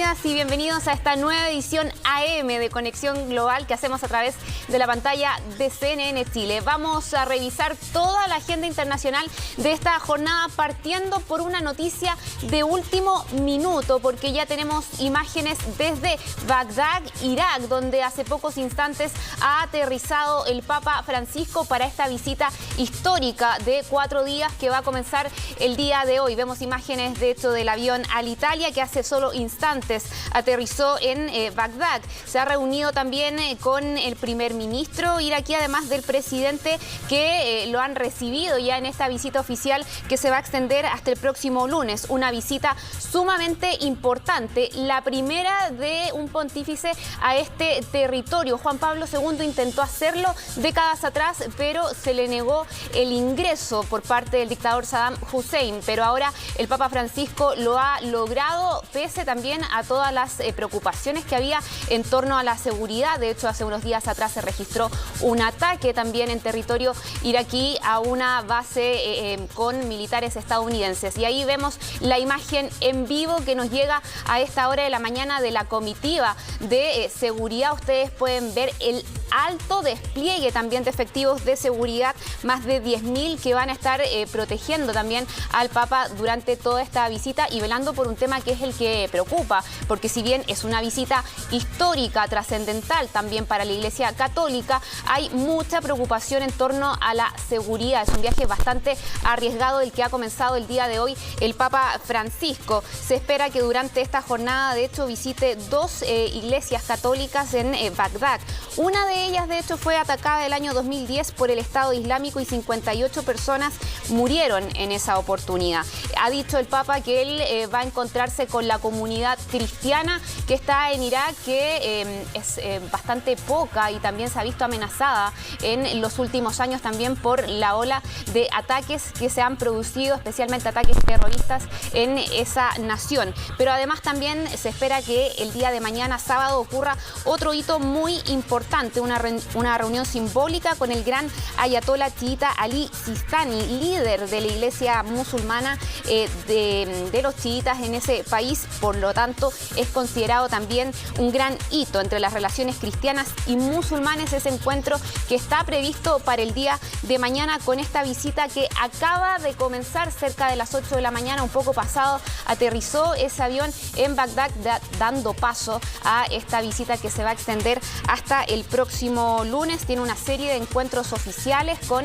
Bienvenidas y bienvenidos a esta nueva edición AM de Conexión Global que hacemos a través de la pantalla de CNN Chile. Vamos a revisar toda la agenda internacional de esta jornada, partiendo por una noticia de último minuto, porque ya tenemos imágenes desde Bagdad, Irak, donde hace pocos instantes ha aterrizado el Papa Francisco para esta visita histórica de 4 días que va a comenzar el día de hoy. Vemos imágenes, de hecho, del avión Alitalia, que hace solo instantes aterrizó en Bagdad. Se ha reunido también con el primer ministro iraquí, además del presidente, que lo han recibido ya en esta visita oficial que se va a extender hasta el próximo lunes. Una visita sumamente importante, la primera de un pontífice a este territorio. Juan Pablo II intentó hacerlo décadas atrás, pero se le negó el ingreso por parte del dictador Saddam Hussein. Pero ahora el Papa Francisco lo ha logrado, pese también a todas las preocupaciones que había en torno a la seguridad. De hecho, hace unos días atrás se registró un ataque también en territorio iraquí a una base con militares estadounidenses. Y ahí vemos la imagen en vivo que nos llega a esta hora de la mañana de la comitiva de seguridad. Ustedes pueden ver el alto despliegue también de efectivos de seguridad, más de 10.000 que van a estar protegiendo también al Papa durante toda esta visita y velando por un tema que es el que preocupa, porque si bien es una visita histórica, trascendental también para la Iglesia Católica, hay mucha preocupación en torno a la seguridad. Es un viaje bastante arriesgado el que ha comenzado el día de hoy el Papa Francisco. Se espera que durante esta jornada, de hecho, visite 2 iglesias católicas en Bagdad. Una de ellas, de hecho, fue atacada el año 2010 por el Estado Islámico y 58 personas murieron en esa oportunidad. Ha dicho el Papa que él va a encontrarse con la comunidad cristiana que está en Irak, que es bastante poca y también se ha visto amenazada en los últimos años también por la ola de ataques que se han producido, especialmente ataques terroristas en esa nación. Pero además también se espera que el día de mañana, sábado, ocurra otro hito muy importante, una reunión simbólica con el gran ayatolá chiita Ali Sistani, líder de la iglesia musulmana de los chiitas en ese país. Por lo tanto, es considerado también un gran hito entre las relaciones cristianas y musulmanes ese encuentro que está previsto para el día de mañana, con esta visita que acaba de comenzar cerca de las 8 de la mañana, un poco pasado, aterrizó ese avión en Bagdad, dando paso a esta visita que se va a extender hasta el próximo lunes. Tiene una serie de encuentros oficiales con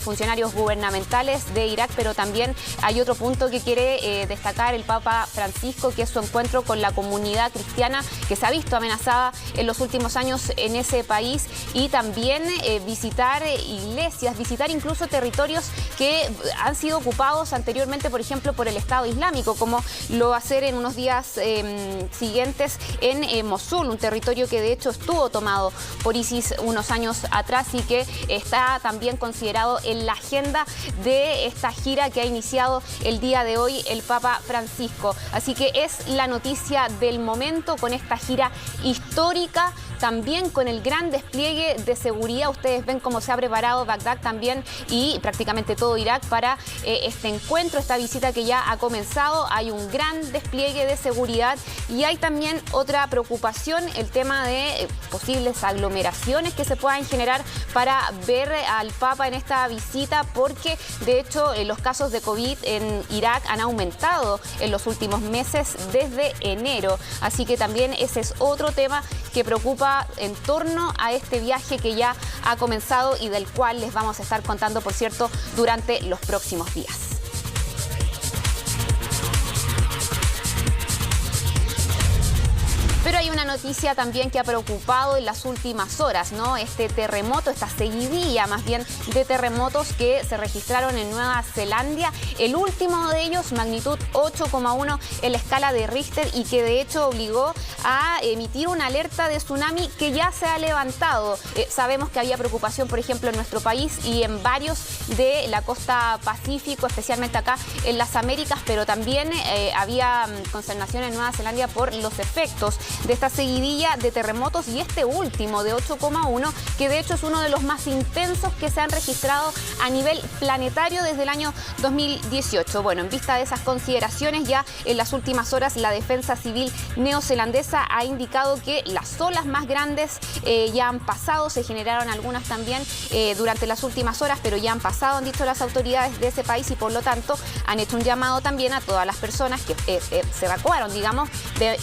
funcionarios gubernamentales de Irak, pero también hay otro punto que quiere destacar el Papa Francisco, que es su encuentro con la comunidad cristiana que se ha visto amenazada en los últimos años en ese país, y también visitar iglesias, visitar incluso territorios que han sido ocupados anteriormente, por ejemplo, por el Estado Islámico, como lo va a hacer en unos días siguientes en Mosul, un territorio que de hecho estuvo tomado por ISIS unos años atrás y que está también considerado en la agenda de esta gira que ha iniciado el día de hoy el Papa Francisco. Así que es la noticia del momento con esta gira histórica, también con el gran despliegue de seguridad. Ustedes ven cómo se ha preparado Bagdad también y prácticamente todo Irak para este encuentro, esta visita que ya ha comenzado. Hay un gran despliegue de seguridad y hay también otra preocupación, el tema de posibles aglomeraciones que se puedan generar para ver al Papa en esta visita, porque de hecho los casos de COVID en Irak han aumentado en los últimos meses desde enero. Así que también ese es otro tema que preocupa en torno a este viaje que ya ha comenzado y del cual les vamos a estar contando, por cierto, durante los próximos días. Pero hay una noticia también que ha preocupado en las últimas horas, ¿no? Este terremoto, esta seguidilla más bien de terremotos que se registraron en Nueva Zelanda. El último de ellos, magnitud 8,1 en la escala de Richter, y que de hecho obligó a emitir una alerta de tsunami que ya se ha levantado. Sabemos que había preocupación, por ejemplo, en nuestro país y en varios de la costa Pacífico, especialmente acá en las Américas, pero también había consternación en Nueva Zelanda por los efectos de esta seguidilla de terremotos y este último de 8,1, que de hecho es uno de los más intensos que se han registrado a nivel planetario desde el año 2018. Bueno, en vista de esas consideraciones, ya en las últimas horas la Defensa Civil neozelandesa ha indicado que las olas más grandes ya han pasado, se generaron algunas también durante las últimas horas, pero ya han pasado, han dicho las autoridades de ese país, y por lo tanto han hecho un llamado también a todas las personas que se evacuaron, digamos.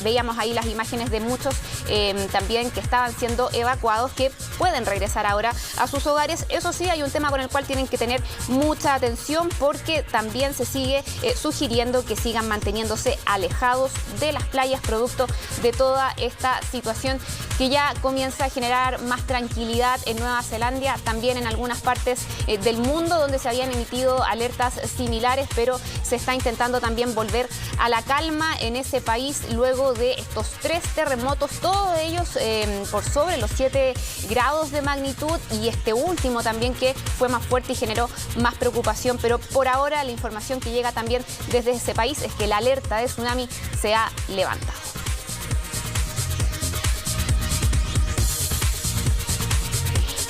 Veíamos ahí las imágenes de muchos también que estaban siendo evacuados, que pueden regresar ahora a sus hogares. Eso sí, hay un tema con el cual tienen que tener mucha atención, porque también se sigue sugiriendo que sigan manteniéndose alejados de las playas, producto de toda esta situación que ya comienza a generar más tranquilidad en Nueva Zelanda, también en algunas partes del mundo donde se habían emitido alertas similares, pero se está intentando también volver a la calma en ese país luego de estos 3 terremotos, todos ellos por sobre los 7 grados de magnitud, y este último también que fue más fuerte y generó más preocupación. Pero por ahora la información que llega también desde ese país es que la alerta de tsunami se ha levantado.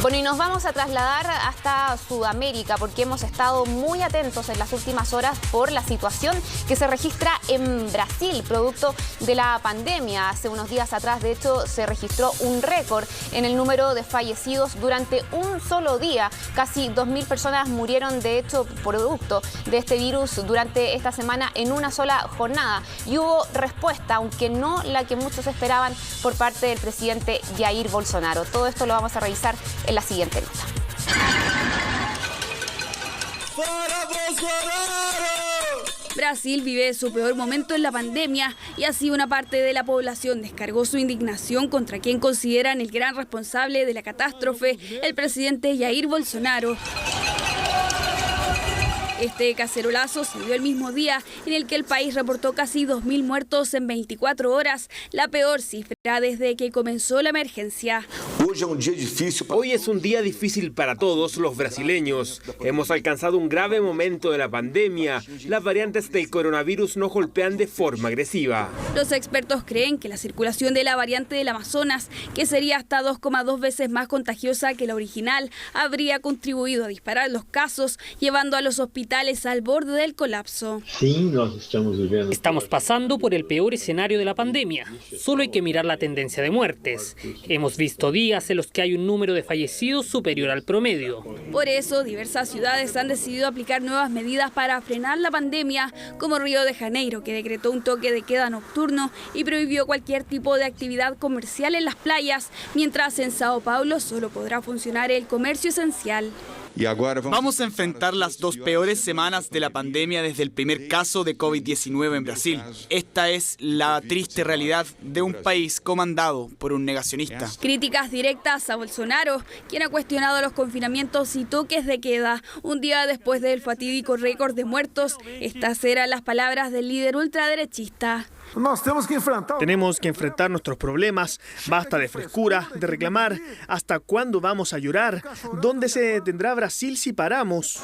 Bueno, y nos vamos a trasladar hasta Sudamérica, porque hemos estado muy atentos en las últimas horas por la situación que se registra en Brasil, producto de la pandemia. Hace unos días atrás, de hecho, se registró un récord en el número de fallecidos durante un solo día. Casi 2.000 personas murieron, de hecho, producto de este virus durante esta semana en una sola jornada. Y hubo respuesta, aunque no la que muchos esperaban, por parte del presidente Jair Bolsonaro. Todo esto lo vamos a revisar en la siguiente nota. Brasil vive su peor momento en la pandemia y así una parte de la población descargó su indignación contra quien consideran el gran responsable de la catástrofe, el presidente Jair Bolsonaro. Este cacerolazo se dio el mismo día en el que el país reportó casi 2.000 muertos en 24 horas, la peor cifra desde que comenzó la emergencia. Hoy es un día difícil para todos los brasileños. Hemos alcanzado un grave momento de la pandemia. Las variantes del coronavirus nos golpean de forma agresiva. Los expertos creen que la circulación de la variante del Amazonas, que sería hasta 2,2 veces más contagiosa que la original, habría contribuido a disparar los casos, llevando a los hospitales al borde del colapso. Estamos pasando por el peor escenario de la pandemia. Solo hay que mirar la tendencia de muertes. Hemos visto días en los que hay un número de fallecidos superior al promedio. Por eso, diversas ciudades han decidido aplicar nuevas medidas para frenar la pandemia, como Río de Janeiro, que decretó un toque de queda nocturno y prohibió cualquier tipo de actividad comercial en las playas, mientras en Sao Paulo solo podrá funcionar el comercio esencial. Vamos a enfrentar las 2 peores semanas de la pandemia desde el primer caso de COVID-19 en Brasil. Esta es la triste realidad de un país comandado por un negacionista. Críticas directas a Bolsonaro, quien ha cuestionado los confinamientos y toques de queda un día después del fatídico récord de muertos. Estas eran las palabras del líder ultraderechista. Tenemos que enfrentar nuestros problemas. Basta de frescura, de reclamar. ¿Hasta cuándo vamos a llorar? ¿Dónde se detendrá Brasil si paramos?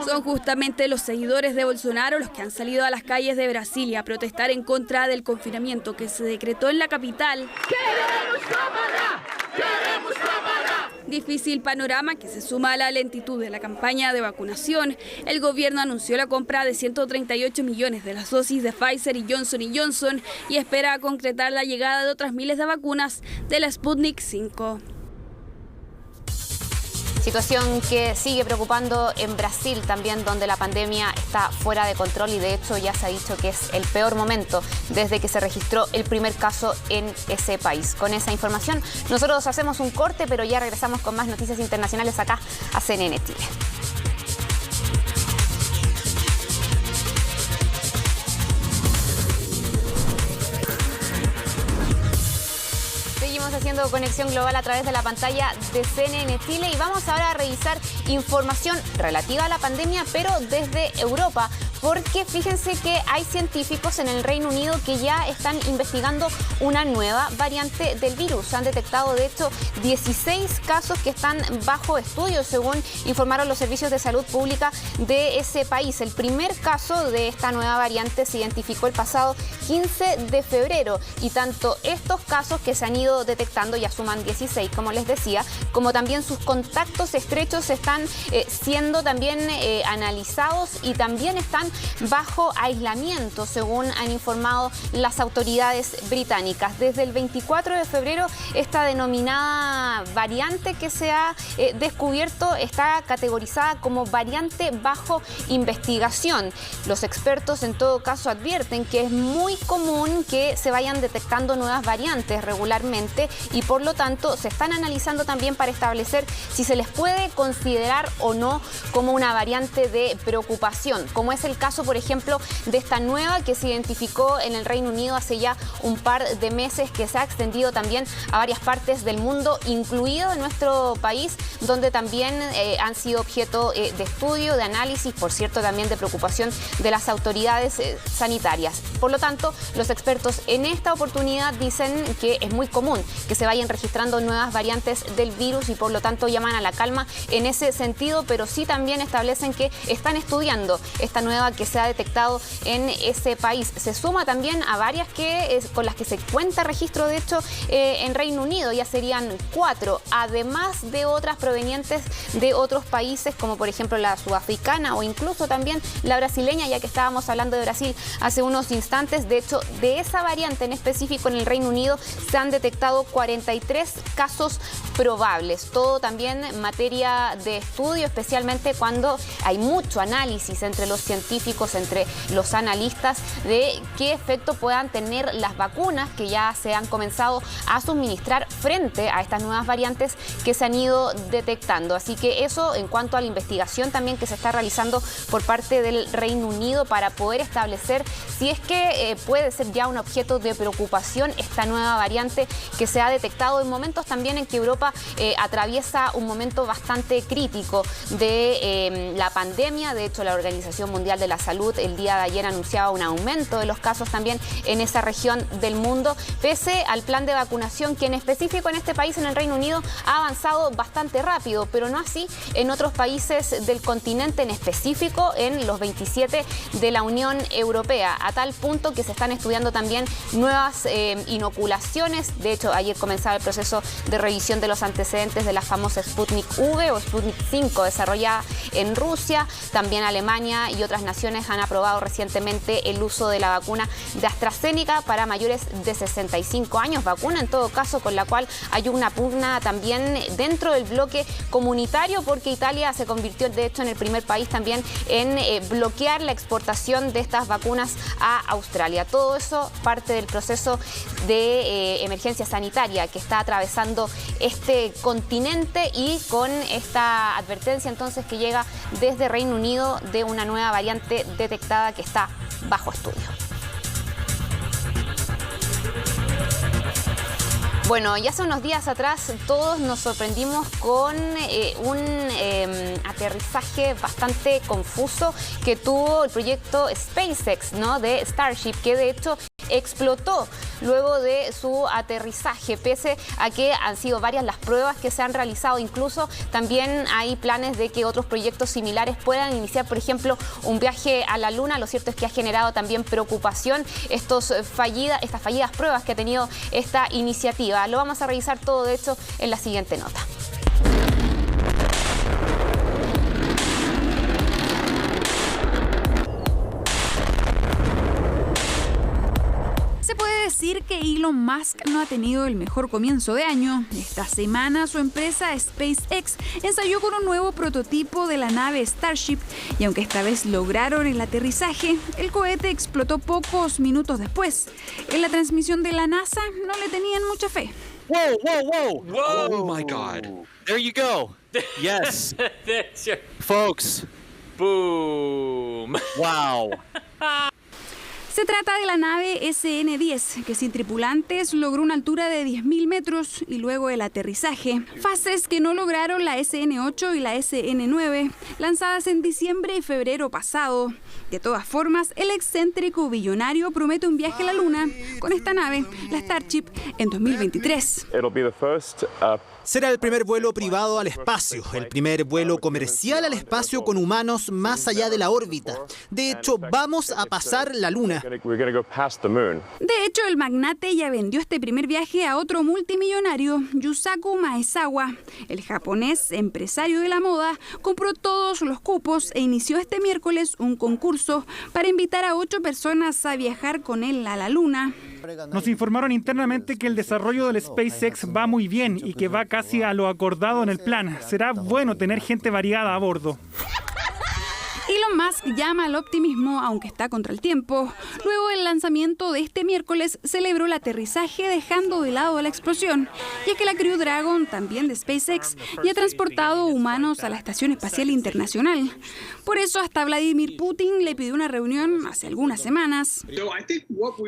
Son justamente los seguidores de Bolsonaro los que han salido a las calles de Brasilia a protestar en contra del confinamiento que se decretó en la capital. ¡Queremos trabajar! ¡Queremos trabajar! Difícil panorama que se suma a la lentitud de la campaña de vacunación. El gobierno anunció la compra de 138 millones de las dosis de Pfizer y Johnson & Johnson y espera concretar la llegada de otras miles de vacunas de la Sputnik 5. Situación que sigue preocupando en Brasil también, donde la pandemia está fuera de control y de hecho ya se ha dicho que es el peor momento desde que se registró el primer caso en ese país. Con esa información nosotros hacemos un corte, pero ya regresamos con más noticias internacionales acá a CNN Chile. Haciendo conexión global a través de la pantalla de CNN Chile y vamos ahora a revisar información relativa a la pandemia, pero desde Europa, porque fíjense que hay científicos en el Reino Unido que ya están investigando una nueva variante del virus. Se han detectado, de hecho, 16 casos que están bajo estudio, según informaron los servicios de salud pública de ese país. El primer caso de esta nueva variante se identificó el pasado 15 de febrero y tanto estos casos que se han ido detectando, ya suman 16, como les decía, como también sus contactos estrechos están siendo también analizados y también están bajo aislamiento, según han informado las autoridades británicas. Desde el 24 de febrero, esta denominada variante que se ha descubierto está categorizada como variante bajo investigación. Los expertos en todo caso advierten que es muy común que se vayan detectando nuevas variantes regularmente y por lo tanto se están analizando también para establecer si se les puede considerar o no como una variante de preocupación, como es el caso, por ejemplo, de esta nueva que se identificó en el Reino Unido hace ya un par de meses, que se ha extendido también a varias partes del mundo, incluido en nuestro país, donde también han sido objeto de estudio, de análisis, por cierto, también de preocupación de las autoridades sanitarias. Por lo tanto, los expertos en esta oportunidad dicen que es muy común que se vayan registrando nuevas variantes del virus y por lo tanto llaman a la calma en ese sentido, pero sí también establecen que están estudiando esta nueva que se ha detectado en ese país. Se suma también a varias con las que se cuenta registro, de hecho, en Reino Unido. Ya serían 4, además de otras provenientes de otros países, como por ejemplo la sudafricana o incluso también la brasileña, ya que estábamos hablando de Brasil hace unos instantes. De hecho, de esa variante en específico en el Reino Unido se han detectado 43 casos probables. Todo también en materia de estudio, especialmente cuando hay mucho análisis entre los científicos, entre los analistas, de qué efecto puedan tener las vacunas que ya se han comenzado a suministrar frente a estas nuevas variantes que se han ido detectando. Así que eso en cuanto a la investigación también que se está realizando por parte del Reino Unido para poder establecer si es que puede ser ya un objeto de preocupación esta nueva variante que se ha detectado en momentos también en que Europa atraviesa un momento bastante crítico de la pandemia. De hecho, la Organización Mundial de la Salud el día de ayer anunciaba un aumento de los casos también en esa región del mundo, pese al plan de vacunación que en específico en este país, en el Reino Unido, ha avanzado bastante rápido, pero no así en otros países del continente, en específico en los 27 de la Unión Europea, a tal punto que se están estudiando también nuevas inoculaciones. De hecho, ayer comenzaba el proceso de revisión de los antecedentes de la famosa Sputnik V o Sputnik 5 desarrollada en Rusia. También Alemania y otras naciones han aprobado recientemente el uso de la vacuna de AstraZeneca para mayores de 65 años, vacuna en todo caso con la cual hay una pugna también dentro del bloque comunitario, porque Italia se convirtió de hecho en el primer país también en bloquear la exportación de estas vacunas a Australia. Todo eso parte del proceso de emergencia sanitaria que está atravesando este continente y con esta advertencia entonces que llega desde Reino Unido de una nueva variante detectada que está bajo estudio. Bueno, ya hace unos días atrás todos nos sorprendimos con un aterrizaje bastante confuso que tuvo el proyecto SpaceX, ¿no?, de Starship, que de hecho explotó luego de su aterrizaje, pese a que han sido varias las pruebas que se han realizado. Incluso también hay planes de que otros proyectos similares puedan iniciar, por ejemplo, un viaje a la Luna. Lo cierto es que ha generado también preocupación estas fallidas pruebas que ha tenido esta iniciativa. Lo vamos a revisar todo, de hecho, en la siguiente nota. Se puede decir que Elon Musk no ha tenido el mejor comienzo de año. Esta semana su empresa SpaceX ensayó con un nuevo prototipo de la nave Starship y aunque esta vez lograron el aterrizaje, el cohete explotó pocos minutos después. En la transmisión de la NASA no le tenían mucha fe. Whoa. Oh my God. There you go. Yes. Folks. Boom. Wow. Se trata de la nave SN-10, que sin tripulantes logró una altura de 10.000 metros y luego el aterrizaje. Fases que no lograron la SN-8 y la SN-9, lanzadas en diciembre y febrero pasado. De todas formas, el excéntrico billonario promete un viaje a la Luna con esta nave, la Starship, en 2023. Será el primer vuelo privado al espacio, el primer vuelo comercial al espacio con humanos más allá de la órbita. De hecho, vamos a pasar la Luna. De hecho, el magnate ya vendió este primer viaje a otro multimillonario, Yusaku Maezawa. El japonés empresario de la moda compró todos los cupos e inició este miércoles un concurso para invitar a 8 personas a viajar con él a la Luna. Nos informaron internamente que el desarrollo del SpaceX va muy bien y que va casi a lo acordado en el plan. Será bueno tener gente variada a bordo. Elon Musk llama al optimismo, aunque está contra el tiempo. Luego del lanzamiento de este miércoles, celebró el aterrizaje dejando de lado la explosión, ya que la Crew Dragon, también de SpaceX, ya ha transportado humanos a la Estación Espacial Internacional. Por eso hasta Vladimir Putin le pidió una reunión hace algunas semanas.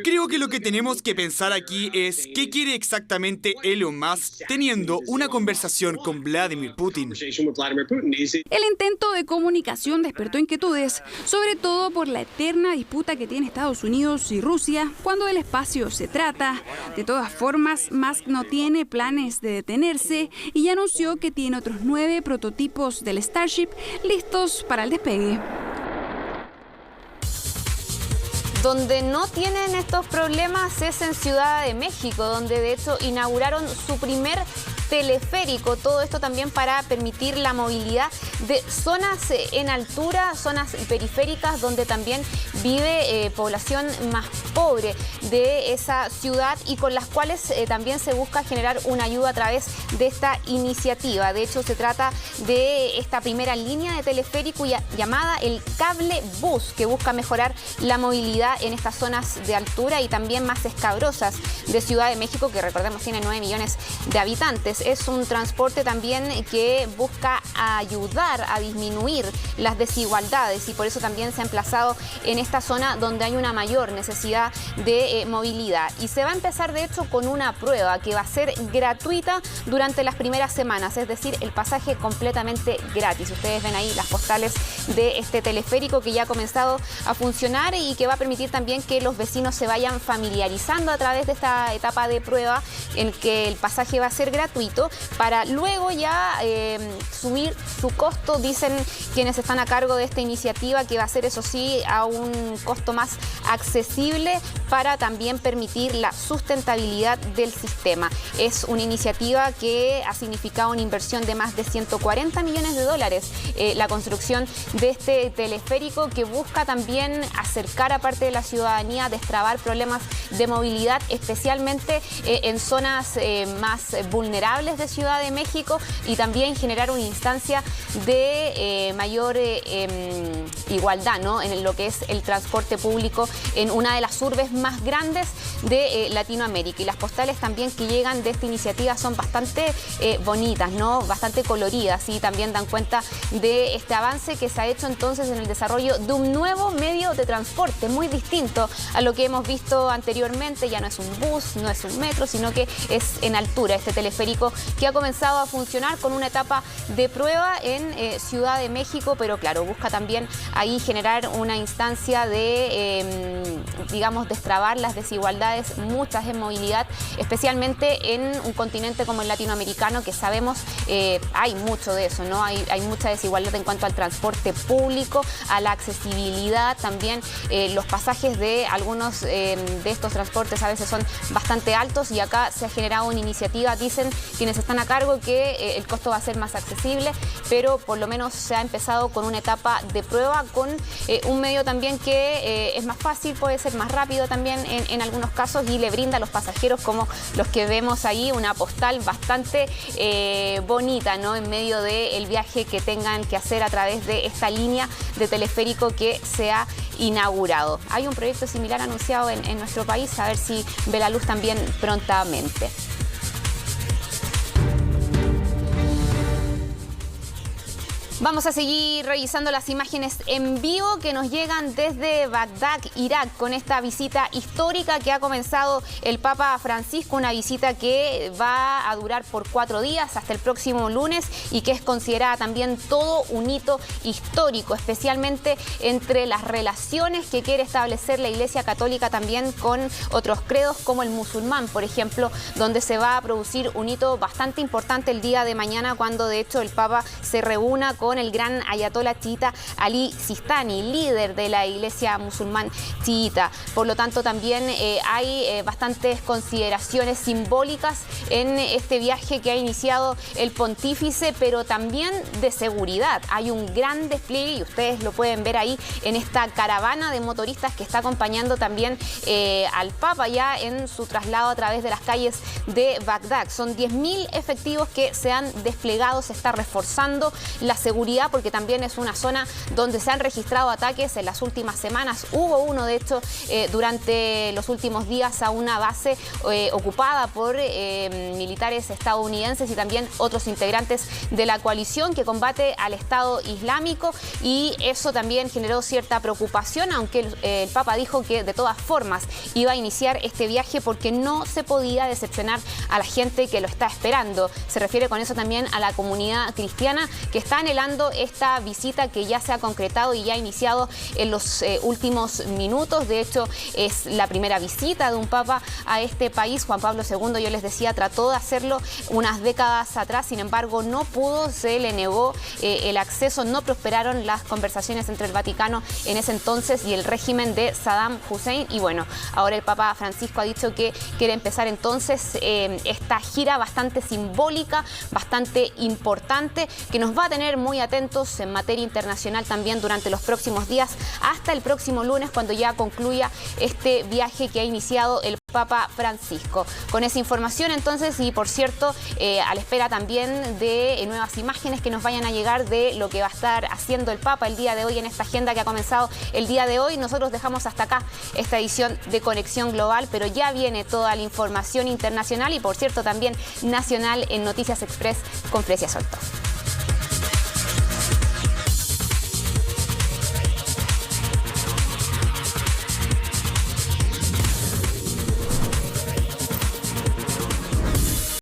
Creo que lo que tenemos que pensar aquí es qué quiere exactamente Elon Musk teniendo una conversación con Vladimir Putin. El intento de comunicación despertó inquietudes, sobre todo por la eterna disputa que tiene Estados Unidos y Rusia cuando del espacio se trata. De todas formas, Musk no tiene planes de detenerse y ya anunció que tiene otros 9 prototipos del Starship listos para el despegue. Donde no tienen estos problemas es en Ciudad de México, donde de hecho inauguraron su primer teleférico. Todo esto también para permitir la movilidad de zonas en altura, zonas periféricas, donde también vive población más pobre de esa ciudad y con las cuales también se busca generar una ayuda a través de esta iniciativa. De hecho, se trata de esta primera línea de teleférico llamada el Cable Bus, que busca mejorar la movilidad en estas zonas de altura y también más escabrosas de Ciudad de México, que recordemos tiene 9 millones de habitantes. Es un transporte también que busca ayudar a disminuir las desigualdades y por eso también se ha emplazado en esta zona donde hay una mayor necesidad de movilidad. Y se va a empezar de hecho con una prueba que va a ser gratuita durante las primeras semanas, es decir, el pasaje completamente gratis. Ustedes ven ahí las postales de este teleférico que ya ha comenzado a funcionar y que va a permitir también que los vecinos se vayan familiarizando a través de esta etapa de prueba en que el pasaje va a ser gratuito para luego ya subir su costo, dicen quienes están a cargo de esta iniciativa, que va a ser eso sí a un costo más accesible para también permitir la sustentabilidad del sistema. Es una iniciativa que ha significado una inversión de más de 140 millones de dólares, la construcción de este teleférico que busca también acercar a parte de la ciudadanía, destrabar problemas de movilidad, especialmente en zonas más vulnerables de Ciudad de México y también generar una instancia de mayor igualdad, ¿no?, en lo que es el transporte público en una de las urbes más grandes de Latinoamérica. Y las postales también que llegan de esta iniciativa son bastante bonitas, ¿no?, bastante coloridas y también dan cuenta de este avance que se ha hecho entonces en el desarrollo de un nuevo medio de transporte muy distinto a lo que hemos visto anteriormente. Ya no es un bus, no es un metro, sino que es en altura este teleférico que ha comenzado a funcionar con una etapa de prueba en Ciudad de México, pero claro, busca también ahí generar una instancia de, digamos, destrabar las desigualdades, muchas en movilidad, especialmente en un continente como el latinoamericano, que sabemos hay mucho de eso, ¿no? Hay mucha desigualdad en cuanto al transporte público, a la accesibilidad, también los pasajes de algunos de estos transportes a veces son bastante altos y acá se ha generado una iniciativa, dicen quienes están a cargo, que el costo va a ser más accesible, pero por lo menos se ha empezado con una etapa de prueba con un medio también que es más fácil, puede ser más rápido también en algunos casos y le brinda a los pasajeros como los que vemos ahí una postal bastante bonita, ¿no?, en medio del viaje que tengan que hacer a través de esta línea de teleférico que se ha inaugurado. Hay un proyecto similar anunciado en nuestro país, a ver si ve la luz también prontamente. Vamos a seguir revisando las imágenes en vivo que nos llegan desde Bagdad, Irak, con esta visita histórica que ha comenzado el Papa Francisco, una visita que va a durar por 4 días hasta el próximo lunes y que es considerada también todo un hito histórico, especialmente entre las relaciones que quiere establecer la Iglesia Católica también con otros credos como el musulmán, por ejemplo, donde se va a producir un hito bastante importante el día de mañana, cuando de hecho el Papa se reúna con el gran ayatolá chiita Ali Sistani, líder de la iglesia musulmán chiita. Por lo tanto, también hay bastantes consideraciones simbólicas en este viaje que ha iniciado el pontífice, pero también de seguridad. Hay un gran despliegue y ustedes lo pueden ver ahí en esta caravana de motoristas que está acompañando también al Papa ya en su traslado a través de las calles de Bagdad. Son 10.000 efectivos que se han desplegado, se está reforzando la seguridad porque también es una zona donde se han registrado ataques en las últimas semanas. Hubo uno, de hecho, durante los últimos días a una base ocupada por militares estadounidenses y también otros integrantes de la coalición que combate al Estado Islámico, y eso también generó cierta preocupación, aunque el Papa dijo que de todas formas iba a iniciar este viaje porque no se podía decepcionar a la gente que lo está esperando. Se refiere con eso también a la comunidad cristiana que está anhelando esta visita que ya se ha concretado y ya ha iniciado en los últimos minutos. De hecho, es la primera visita de un papa a este país. Juan Pablo II, yo les decía, trató de hacerlo unas décadas atrás, sin embargo no pudo, se le negó el acceso, no prosperaron las conversaciones entre el Vaticano en ese entonces y el régimen de Saddam Hussein. Y bueno, ahora el Papa Francisco ha dicho que quiere empezar entonces esta gira bastante simbólica, bastante importante, que nos va a tener muy atentos en materia internacional también durante los próximos días, hasta el próximo lunes, cuando ya concluya este viaje que ha iniciado el Papa Francisco. Con esa información entonces, y por cierto, a la espera también de nuevas imágenes que nos vayan a llegar de lo que va a estar haciendo el Papa el día de hoy en esta agenda que ha comenzado el día de hoy, nosotros dejamos hasta acá esta edición de Conexión Global, pero ya viene toda la información internacional y por cierto también nacional en Noticias Express con Fresia Solto.